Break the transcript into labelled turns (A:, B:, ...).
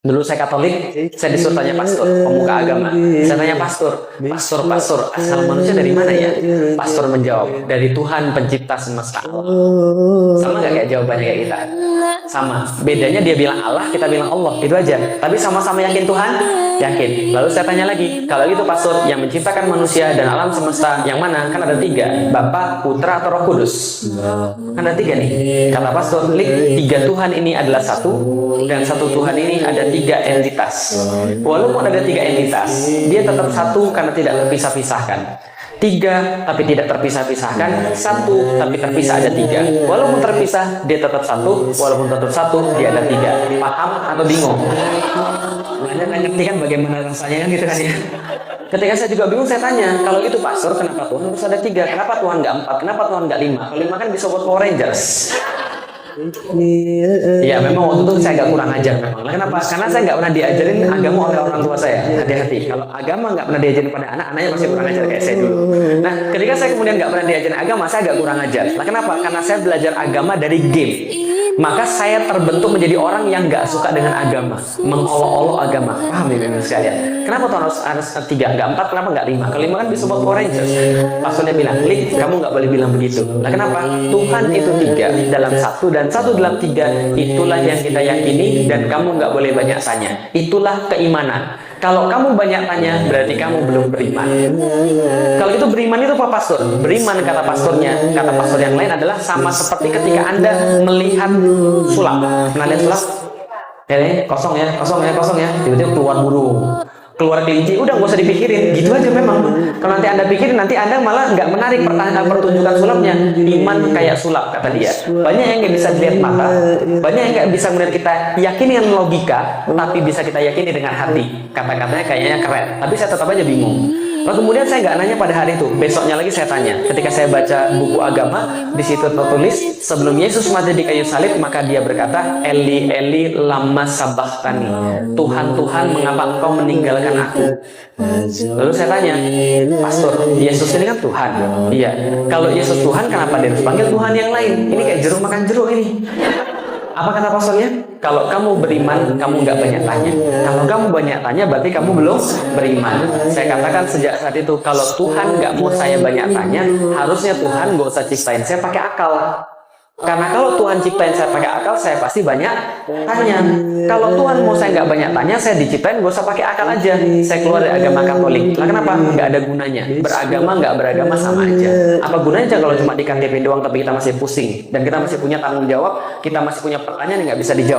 A: Dulu saya Katolik, saya disuruh tanya pastor, pemuka agama. Saya tanya pastor, asal manusia dari mana ya? Pastor menjawab, dari Tuhan pencipta semesta Allah. Sama nggak kayak jawabannya kayak kita? Sama. Bedanya dia bilang Allah, kita bilang Allah. Itu aja. Tapi sama-sama yakin Tuhan? Yakin. Lalu saya tanya lagi, kalau gitu pastor, yang menciptakan manusia dan alam semesta yang mana? Kan ada 3, Bapa, Putra, atau Roh Kudus. Kan ada 3 nih. Kata pastor, 3 Tuhan ini adalah satu, dan satu Tuhan ini ada 3 entitas. Walaupun ada 3 entitas, dia tetap satu karena tidak terpisah-pisahkan. 3 tapi tidak terpisah-pisahkan, 1 tapi terpisah ada 3. Walaupun terpisah, dia tetap satu. Walaupun tetap satu, dia ada 3. Paham atau bingung? Anda nggak ngerti kan bagaimana rasanya kan gitu kan ya? Ketika saya juga bingung, saya tanya, kalau itu pastor, kenapa Tuhan harus ada 3? Kenapa Tuhan nggak 4? Kenapa Tuhan nggak 5? Kalau 5 kan bisa buat Power Rangers. Ya memang waktu itu saya agak kurang ajar memang. Kenapa? Karena saya nggak pernah diajarin agama oleh orang tua saya. Hati-hati. Kalau agama nggak pernah diajarin pada anak, anaknya pasti kurang ajar kayak saya dulu. Nah, ketika saya kemudian nggak pernah diajarin agama, saya agak kurang ajar. Nah, kenapa? Karena saya belajar agama dari game. Maka saya terbentuk menjadi orang yang nggak suka dengan agama, mengolok-olok agama. Paham ya memang sekalian? Kenapa Tuhan harus 3, nggak 4? Kenapa nggak 5? Kalau 5 kan bisa buat Power Rangers. Pastornya bilang, Lik, kamu nggak boleh bilang begitu. Nah, kenapa? Tuhan itu 3 dalam 1 dan 1 dalam 3. Itulah yang kita yakini dan kamu nggak boleh banyak tanya. Itulah keimanan. Kalau kamu banyak tanya, berarti kamu belum beriman. Kalau itu beriman itu apa pastor? Beriman kata pastornya, kata pastor yang lain adalah sama seperti ketika Anda melihat sulap. Pernah lihat sulap? Kosong ya. Tiba-tiba keluar burung, keluar kelinci, udah nggak usah dipikirin, gitu aja memang. Kalau nanti Anda pikirin, nanti Anda malah nggak menarik pertunjukan sulapnya. Iman kayak sulap, kata dia. Banyak yang nggak bisa dilihat mata, banyak yang nggak bisa melihat kita yakini dengan logika, tapi bisa kita yakini dengan hati. Kata-katanya kayaknya keren, tapi saya tetap aja bingung. Lalu kemudian saya nggak nanya pada hari itu, besoknya lagi saya tanya. Ketika saya baca buku agama, di situ tertulis sebelum Yesus mati di kayu salib, maka dia berkata, Eli Eli lama sabachthani. Tuhan Tuhan, mengapa engkau meninggalkan aku? Lalu saya tanya, pastor, Yesus ini kan Tuhan. Iya. Kalau Yesus Tuhan, kenapa dia harus panggil Tuhan yang lain? Ini kayak jeruk makan jeruk ini. Apa kata pastornya? Kalau kamu beriman, kamu nggak banyak tanya. Kalau kamu banyak tanya, berarti kamu belum beriman. Saya katakan sejak saat itu, kalau Tuhan nggak mau saya banyak tanya, harusnya Tuhan nggak usah ciptain saya pakai akal. Karena kalau Tuhan ciptain saya pakai akal, saya pasti banyak tanya. Kalau Tuhan mau saya nggak banyak tanya, saya diciptain nggak usah pakai akal aja. Saya keluar dari agama Katolik. Lah kenapa? Nggak ada gunanya. Beragama nggak beragama sama aja. Apa gunanya kalau cuma di KTP doang, tapi kita masih pusing dan kita masih punya tanggung jawab, kita masih punya pertanyaan yang nggak bisa dijawab.